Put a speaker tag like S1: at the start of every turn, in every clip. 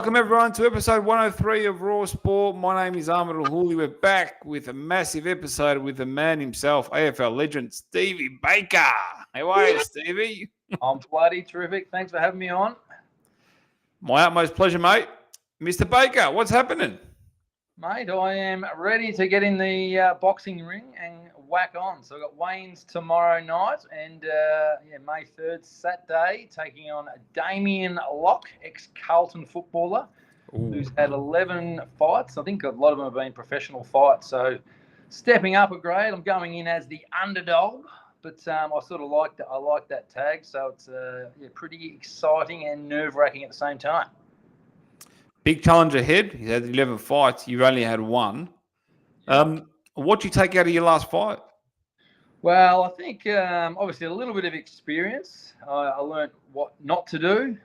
S1: Welcome everyone to episode 103 of Raw Sport. My name is Ahmed Al-Houli. We're back with a massive episode with the man himself, AFL legend Stevie Baker. How are you, Stevie?
S2: I'm bloody terrific. Thanks for having me on.
S1: My utmost pleasure, mate. Mr. Baker, what's happening?
S2: Mate, I am ready to get in the boxing ring and whack on. So I've got Wayne's tomorrow night and May 3rd, Saturday, taking on Damien Locke, ex-Carlton footballer, who's had 11 fights. I think a lot of them have been professional fights. So stepping up a grade, I'm going in as the underdog. But I sort of like that. I like that tag. So it's pretty exciting and nerve-wracking at the same time.
S1: Big challenge ahead. He's had 11 fights. You've only had one. What do you take out of your last fight?
S2: Well, I think obviously a little bit of experience. I learned what not to do.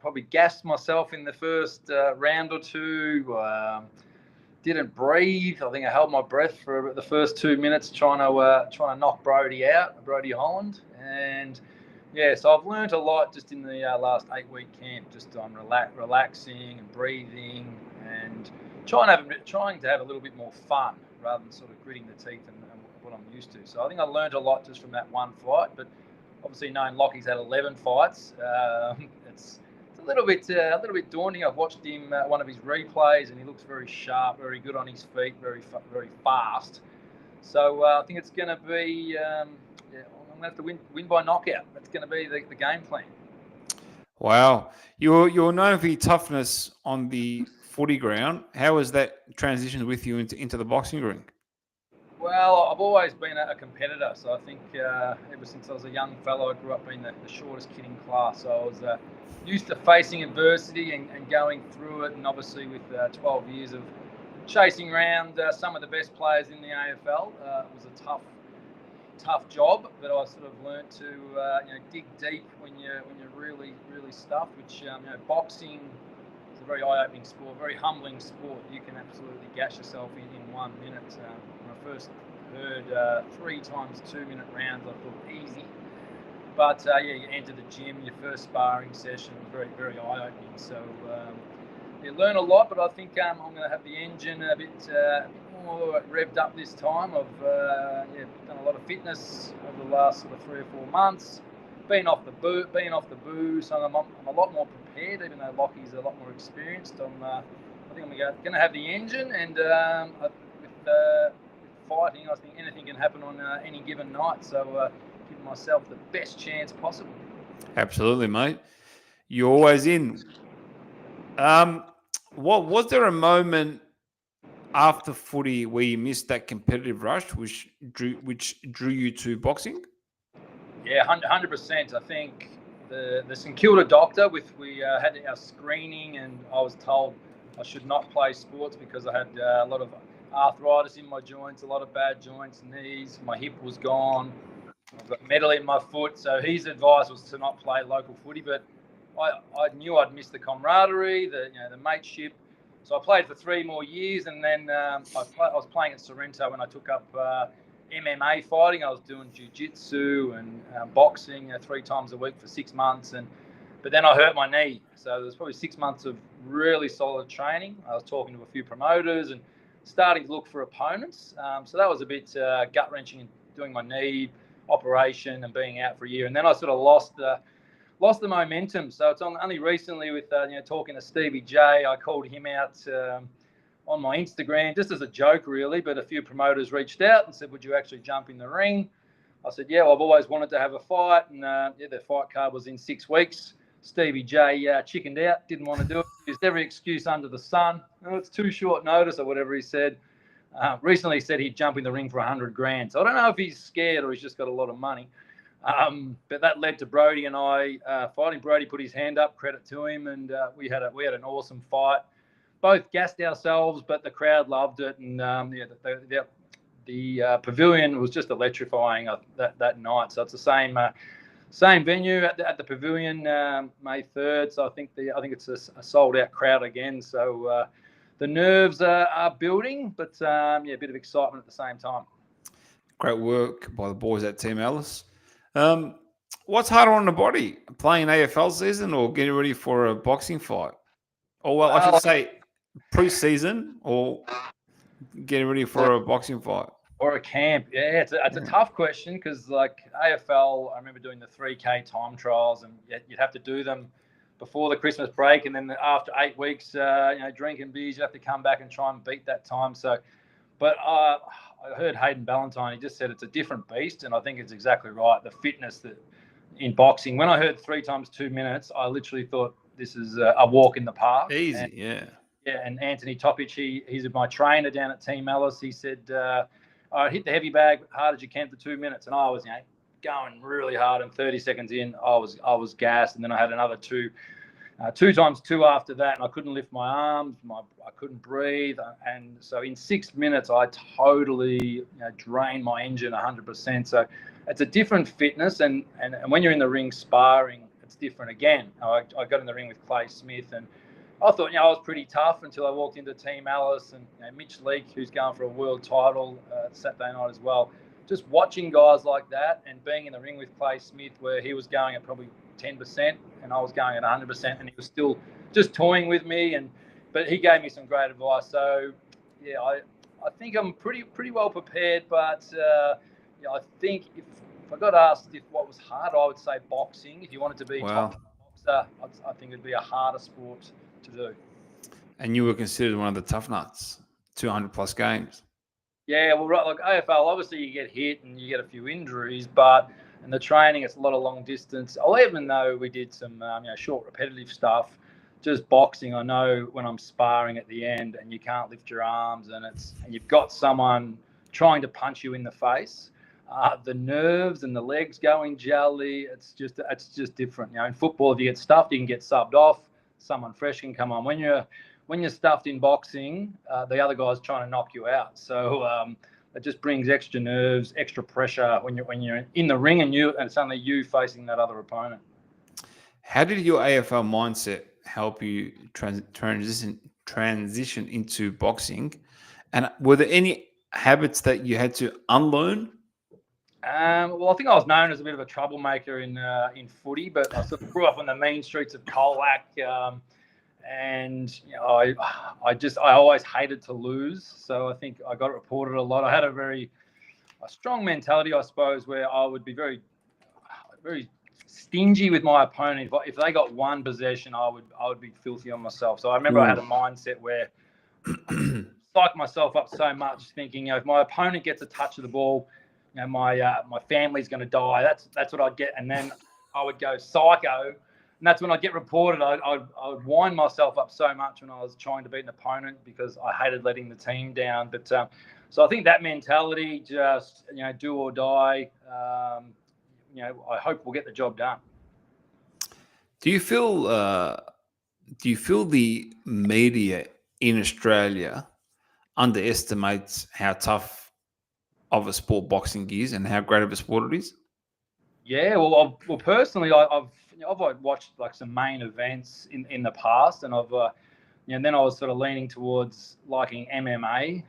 S2: Probably gassed myself in the first round or two. Didn't breathe. I think I held my breath for the first 2 minutes trying to knock Brody Holland. And so I've learned a lot just in the last 8-week camp, just on relaxing and breathing and trying to have a little bit more fun rather than sort of gritting the teeth and what I'm used to. So I think I learned a lot just from that one fight. But obviously, knowing Lockie's had 11 fights, it's a little bit daunting. I've watched him one of his replays, and he looks very sharp, very good on his feet, very fast. So I think it's going to be. I'm going to have to win by knockout. That's going to be the game plan.
S1: Wow. You're known for your toughness on the footy ground. How has that transitioned with you into the boxing ring?
S2: Well, I've always been a competitor. So I think ever since I was a young fellow, I grew up being the shortest kid in class. So I was used to facing adversity and going through it. And obviously with 12 years of chasing around some of the best players in the AFL, it was a tough job, but I sort of learned to dig deep when you're really stuffed. Which boxing is a very eye-opening sport, very humbling sport. You can absolutely gash yourself in 1 minute. When I first heard 3 times 2-minute rounds, I thought easy. But you enter the gym, your first sparring session was very eye-opening. So you learn a lot, but I think I'm going to have the engine a bit more revved up this time. I've done a lot of fitness over the last sort of 3 or 4 months. Been off the booze, so I'm a lot more prepared. Even though Lockie's a lot more experienced, I think I'm going to have the engine. And with fighting, I think anything can happen on any given night. So give myself the best chance possible.
S1: Absolutely, mate. You're always in. What was there a moment after footy where you missed that competitive rush, which drew you to boxing?
S2: Yeah, 100%. I think the St Kilda doctor, we had our screening, and I was told I should not play sports because I had a lot of arthritis in my joints, a lot of bad joints, knees. My hip was gone. I've got metal in my foot. So his advice was to not play local footy, but I knew I'd miss the camaraderie, the mateship. So I played for 3 more years, and then I was playing at Sorrento when I took up MMA fighting. I was doing jiu-jitsu and boxing 3 times a week for 6 months, but then I hurt my knee. So there was probably 6 months of really solid training. I was talking to a few promoters and starting to look for opponents. So that was a bit gut-wrenching in doing my knee operation and being out for a year. And then I sort of lost the momentum. So it's only recently with talking to Stevie J, I called him out on my Instagram just as a joke, really. But a few promoters reached out and said, "Would you actually jump in the ring?" I said, "Yeah, well, I've always wanted to have a fight." And the fight card was in 6 weeks. Stevie J chickened out, didn't want to do it. Used every excuse under the sun. "Oh, it's too short notice," or whatever he said. Recently said he'd jump in the ring for $100,000. So I don't know if he's scared or he's just got a lot of money. But that led to Brody and I fighting. Brody put his hand up, credit to him, and we had an awesome fight. Both gassed ourselves, but the crowd loved it, and the pavilion was just electrifying that night. So it's the same venue at the pavilion, May 3rd. So I think it's a sold out crowd again. So the nerves are building, but a bit of excitement at the same time.
S1: Great work by the boys at Team Alice. What's harder on the body, playing AFL season or getting ready for a boxing fight? Or well, I should say pre-season or getting ready for a boxing fight.
S2: Or a camp. Yeah, it's a tough question because, like, AFL, I remember doing the 3K time trials, and you'd have to do them before the Christmas break, and then after 8 weeks, drinking beers, you have to come back and try and beat that time. So, but I heard Hayden Ballantyne, he just said it's a different beast, and I think it's exactly right. The fitness that in boxing, when I heard 3 times 2 minutes, I literally thought this is a walk in the park.
S1: Easy, yeah.
S2: Yeah, and Anthony Topic, he's my trainer down at Team Alice. He said, hit the heavy bag hard as you can for 2 minutes. And I was, going really hard. And 30 seconds in, I was gassed. And then I had another 2 times 2 after that. And I couldn't lift my arms. I couldn't breathe. And so in 6 minutes, I totally drained my engine 100%. So it's a different fitness. And when you're in the ring sparring, it's different again. I got in the ring with Clay Smith, and I thought, I was pretty tough until I walked into Team Alice and Mitch Leake, who's going for a world title Saturday night as well. Just watching guys like that and being in the ring with Clay Smith, where he was going at probably 10% and I was going at 100%, and he was still just toying with me. But he gave me some great advice. So, yeah, I think I'm pretty well prepared. But I think if I got asked what was hard, I would say boxing. If you wanted to be top boxer, I think it'd be a harder sport to do.
S1: And you were considered one of the tough nuts, 200 plus games.
S2: Yeah, well, right, like AFL, obviously you get hit and you get a few injuries, but in the training, it's a lot of long distance. Even though we did some short repetitive stuff, just boxing, I know when I'm sparring at the end and you can't lift your arms and you've got someone trying to punch you in the face, the nerves and the legs going jelly. It's just different. In football, if you get stuffed, you can get subbed off. Someone fresh can come on. When you're stuffed in boxing, the other guy's trying to knock you out. So it just brings extra nerves, extra pressure when you're in the ring and it's only you facing that other opponent.
S1: How did your AFL mindset help you transition into boxing? And were there any habits that you had to unlearn?
S2: Well, I think I was known as a bit of a troublemaker in footy, but I sort of grew up on the mean streets of Colac, and I always hated to lose. So I think I got reported a lot. I had a strong mentality, I suppose, where I would be very, very stingy with my opponent. If they got one possession, I would be filthy on myself. So I remember I had a mindset where I psyched myself up so much, thinking, if my opponent gets a touch of the ball, my family's going to die. That's what I'd get. And then I would go psycho. And that's when I'd get reported. I would wind myself up so much when I was trying to beat an opponent because I hated letting the team down. But so I think that mentality, just, do or die, I hope we'll get the job done.
S1: Do you feel the media in Australia underestimates how tough of a sport boxing is and how great of a sport it is?
S2: Yeah, well, personally, I've watched like some main events in the past, and and then I was sort of leaning towards liking MMA.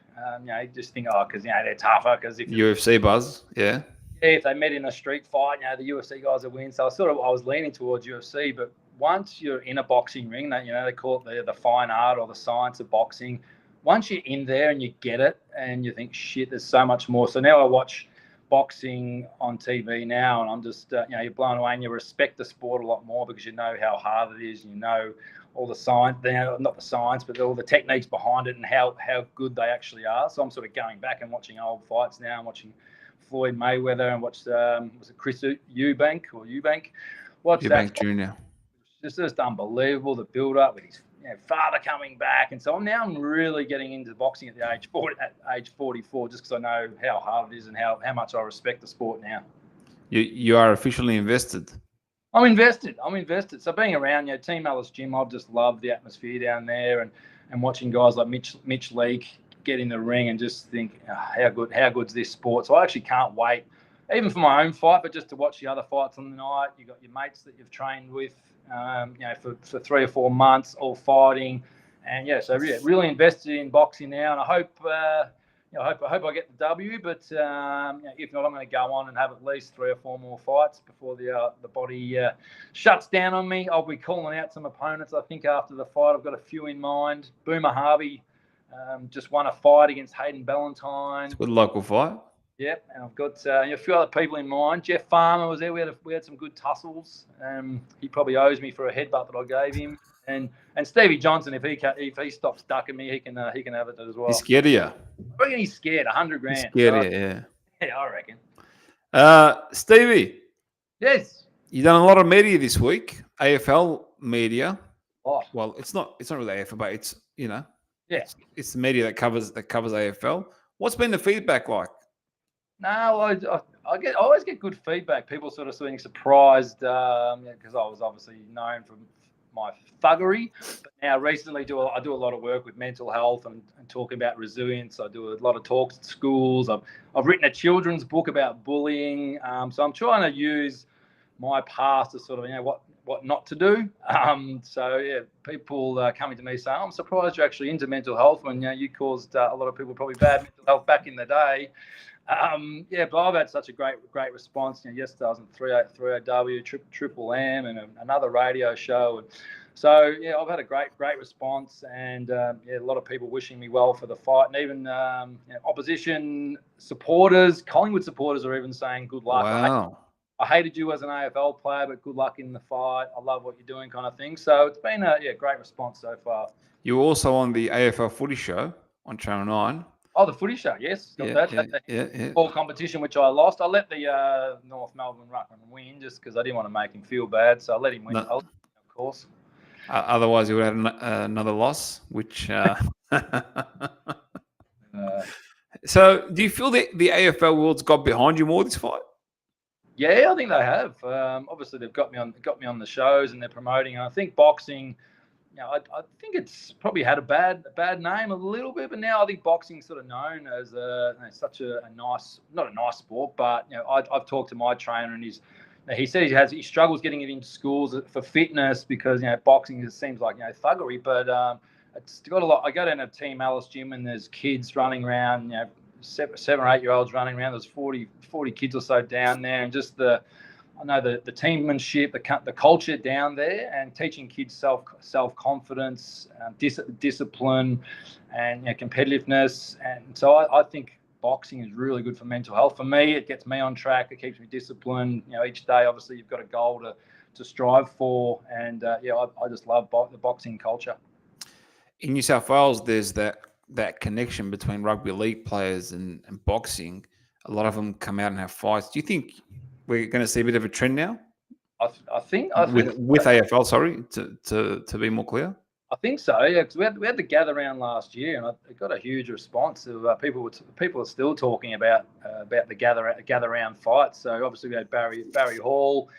S2: Just think, because they're tougher. Because if
S1: UFC buzz, yeah,
S2: if they met in a street fight, the UFC guys would win. So I was leaning towards UFC. But once you're in a boxing ring, they call it the fine art or the science of boxing. Once you're in there and you get it, and you think, shit, there's so much more. So now I watch boxing on TV now, and I'm just, you're blown away, and you respect the sport a lot more because you know how hard it is, and all the science, not the science, but all the techniques behind it and how good they actually are. So I'm sort of going back and watching old fights now. I'm watching Floyd Mayweather and watched, was it Chris Eubank? Watch
S1: Eubank
S2: that.
S1: Jr.
S2: It's just unbelievable, the build-up with his father coming back. And so I'm really getting into boxing at age 44, just because I know how hard it is and how much I respect the sport now.
S1: You are officially invested.
S2: I'm invested. So being around, Team Alice Gym, I've just loved the atmosphere down there, and watching guys like Mitch Leake get in the ring and just think, how good's this sport. So I actually can't wait, even for my own fight, but just to watch the other fights on the night. You've got your mates that you've trained with, for 3 or 4 months, all fighting. And so really invested in boxing now. And I hope, I hope I get the W, but if not, I'm going to go on and have at least 3 or 4 more fights before the body shuts down on me. I'll be calling out some opponents. I think after the fight, I've got a few in mind. Boomer Harvey just won a fight against Hayden Ballantyne.
S1: It's a good local fight.
S2: Yep, and I've got a few other people in mind. Jeff Farmer was there. We had some good tussles. He probably owes me for a headbutt that I gave him. And Stevie Johnson, if he stops ducking me, he can have it as well.
S1: He's scared of you.
S2: I reckon he's scared. 100 grand.
S1: He's scared of you, yeah.
S2: Yeah, I reckon.
S1: Stevie.
S2: Yes.
S1: You've done a lot of media this week. AFL media.
S2: Oh.
S1: Well, it's not really AFL, but it's
S2: Yeah.
S1: It's the media that covers AFL. What's been the feedback like?
S2: No, I always get good feedback. People sort of being surprised because I was obviously known for my thuggery, but now recently I do a lot of work with mental health and talking about resilience. I do a lot of talks at schools. I've written a children's book about bullying, so I'm trying to use my past to sort of what not to do. So yeah, people coming to me saying, "I'm surprised you're actually into mental health when you caused a lot of people probably bad mental health back in the day." But I've had such a great response. Yesterday I was on 3AW, Triple M, and another radio show. And so I've had a great response, and a lot of people wishing me well for the fight, and even opposition supporters, Collingwood supporters, are even saying good luck.
S1: Wow.
S2: I hated you as an AFL player, but good luck in the fight. I love what you're doing, kind of thing. So it's been a great response so far.
S1: You were also on the AFL Footy show on Channel 9.
S2: Oh, the Footy show, yes. Got that. All competition, which I lost. I let the North Melbourne ruckman win just because I didn't want to make him feel bad. So I let him win, of course.
S1: Otherwise, you would have another loss, which... So do you feel that the AFL world's got behind you more this fight?
S2: Yeah, I think they have. Obviously, they've got me on the shows and they're promoting. And I think boxing... I think it's probably had a bad name a little bit, but now I think boxing's sort of known as such a nice, not a nice sport, but I've talked to my trainer and he says he struggles getting it into schools for fitness because boxing just seems like thuggery, but it's got a lot. I go down to Team Alice gym and there's kids running around, 7 or 8-year-olds running around. There's 40 kids or so down there, and just the teammanship, the culture down there, and teaching kids self-confidence, discipline, and competitiveness. And so I think boxing is really good for mental health. For me, it gets me on track. It keeps me disciplined. Each day, obviously, you've got a goal to strive for. And I just love the boxing culture.
S1: In New South Wales, there's that connection between rugby league players and boxing. A lot of them come out and have fights. Do you think we're going to see a bit of a trend now?
S2: I think
S1: with AFL, sorry, to be more clear.
S2: I think so, yeah, because we had the gather round last year, and it got a huge response. People are still talking about the gather round fights. So obviously we had Barry Hall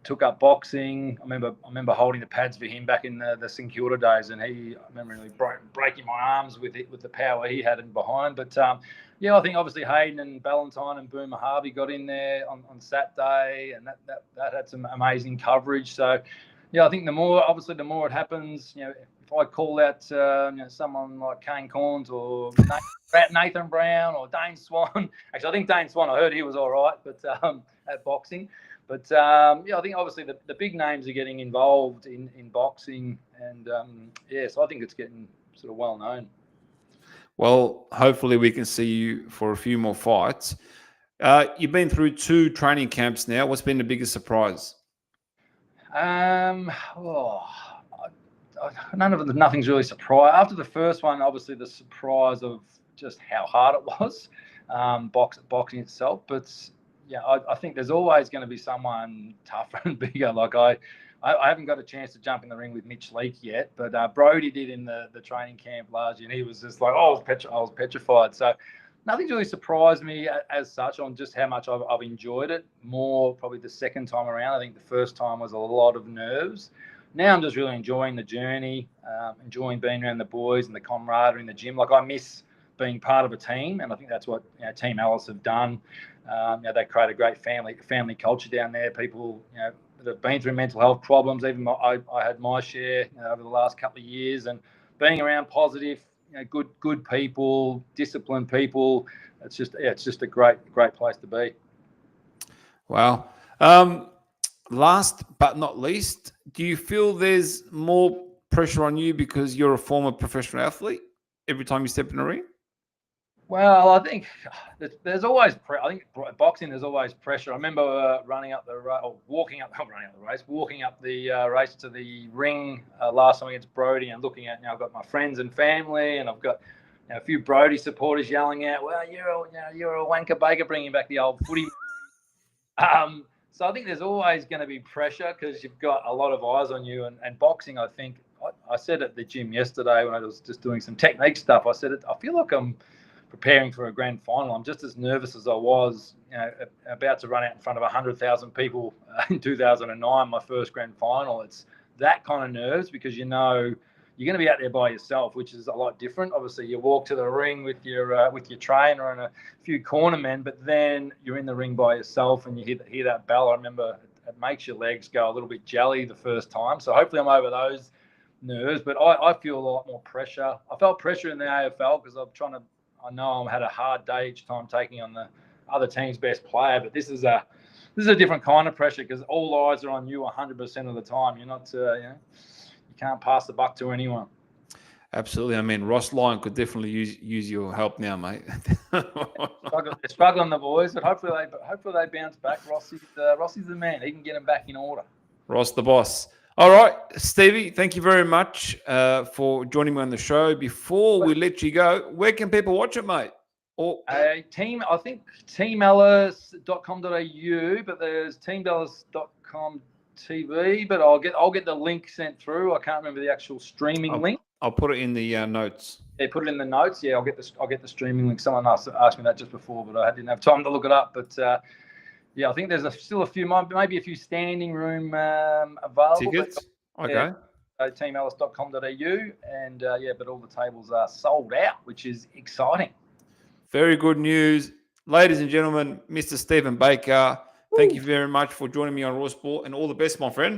S2: took up boxing. I remember holding the pads for him back in the St Kilda days, and I remember really breaking my arms with the power he had in behind. But I think obviously Hayden and Ballantyne and Boomer Harvey got in there on Saturday, and that had some amazing coverage. So I think the more it happens, if I call out someone like Kane Corns or Nathan Brown or Dane Swan, actually I think Dane Swan, I heard he was all right, but at boxing. But I think obviously the big names are getting involved in boxing, and so I think it's getting sort of well known.
S1: Well, hopefully we can see you for a few more fights. You've been through 2 training camps now. What's been the biggest surprise?
S2: Nothing's really surprised. After the first one, obviously the surprise of just how hard it was, boxing itself. But I think there's always going to be someone tougher and bigger. Like I haven't got a chance to jump in the ring with Mitch Leake yet, but Brody did in the training camp last year, and he was just like, I was petrified. So nothing's really surprised me as such on just how much I've enjoyed it. More probably the second time around. I think the first time was a lot of nerves. Now I'm just really enjoying the journey, enjoying being around the boys and the camaraderie in the gym. Like I miss being part of a team, and I think that's what Team Alice have done. They create a great family culture down there. People that have been through mental health problems. Even I had my share over the last couple of years, and being around positive good people, disciplined people. It's just a great place to be.
S1: Wow. Last but not least, do you feel there's more pressure on you because you're a former professional athlete every time you step in a ring?
S2: Well, I think there's always I think boxing, there's always pressure. I remember walking up the race to the ring last time against Brody, and looking at, I've got my friends and family, and I've got a few Brody supporters yelling out, "Well, you're a wanker Baker," bringing back the old footy. So I think there's always going to be pressure because you've got a lot of eyes on you. And boxing, I think, I said at the gym yesterday when I was just doing some technique stuff, I said, I feel like I'm preparing for a grand final. I'm just as nervous as I was, about to run out in front of 100,000 people in 2009, my first grand final. It's that kind of nerves because you're going to be out there by yourself, which is a lot different. Obviously, you walk to the ring with your trainer and a few cornermen, but then you're in the ring by yourself and you hear that bell. I remember it makes your legs go a little bit jelly the first time. So hopefully I'm over those nerves, but I feel a lot more pressure. I felt pressure in the AFL because I know I had a hard day each time taking on the other team's best player, but this is a different kind of pressure because all eyes are on you 100% of the time. You're not, you can't pass the buck to anyone.
S1: Absolutely. I mean, Ross Lyon could definitely use your help now, mate.
S2: They're struggling, the boys, but hopefully they bounce back. Rossi's the man. He can get them back in order.
S1: Ross, the boss. All right, Stevie, thank you very much for joining me on the show. Before we let you go, where can people watch it, mate?
S2: I think teamellis.com.au, but there's teamellis.com TV, but I'll get the link sent through. I can't remember the actual streaming link.
S1: I'll put it in the notes.
S2: Yeah, put it in the notes. Yeah, I'll get the streaming link. Someone asked me that just before, but I didn't have time to look it up. But I think there's still a few, maybe a few standing room available.
S1: Tickets?
S2: But,
S1: okay.
S2: teamellis.com.au, and but all the tables are sold out, which is exciting.
S1: Very good news. Ladies and gentlemen, Mr. Steven Baker, thank you very much for joining me on Raw Sport, and all the best, my friend.